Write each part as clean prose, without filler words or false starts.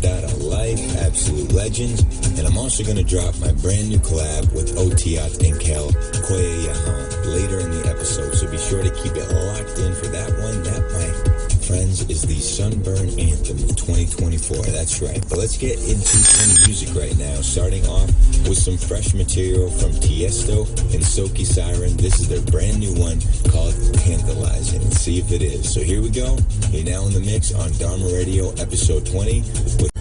That of Life, absolute legends. And I'm also going to drop my brand new collab with Otiat and Kel, Koye Yahan, later in the episode. So be sure to keep it locked in for that one. That, my friends, is the Sunburn Anthem of 2024. That's right. But let's get into some music right now, starting off with some fresh material from Tiesto and Soki Siren. This is their brand new one called Tantalizing. Let's see if it is. So here we go. You're now in the mix on Dharma Radio, episode 20 with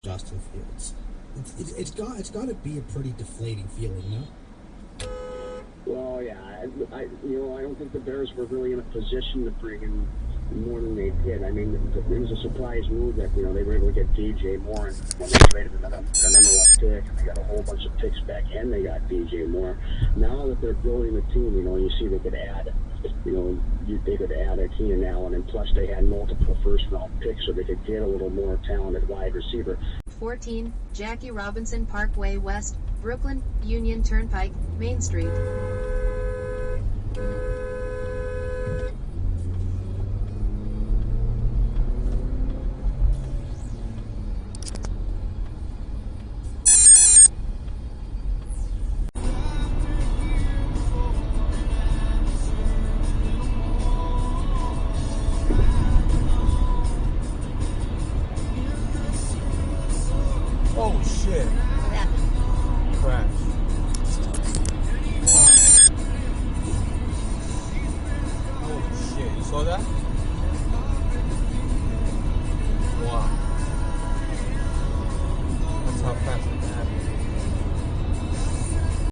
Justin Fields. It's got to be a pretty deflating feeling, no? Well, yeah, I don't think the Bears were really in a position to bring in more than they did. I mean, it was a surprise move that, they were able to get DJ Moore and when they traded the number one pick, and they got a whole bunch of picks back, and they got DJ Moore. Now that they're building the team, you see they could add, they could add a Keenan Allen, and plus they had multiple first-round picks, so they could get a little more talented wide receiver. 14, Jackie Robinson Parkway West, Brooklyn, Union Turnpike, Main Street. Oh shit. What happened? Crash. Wow. Holy shit. You saw that?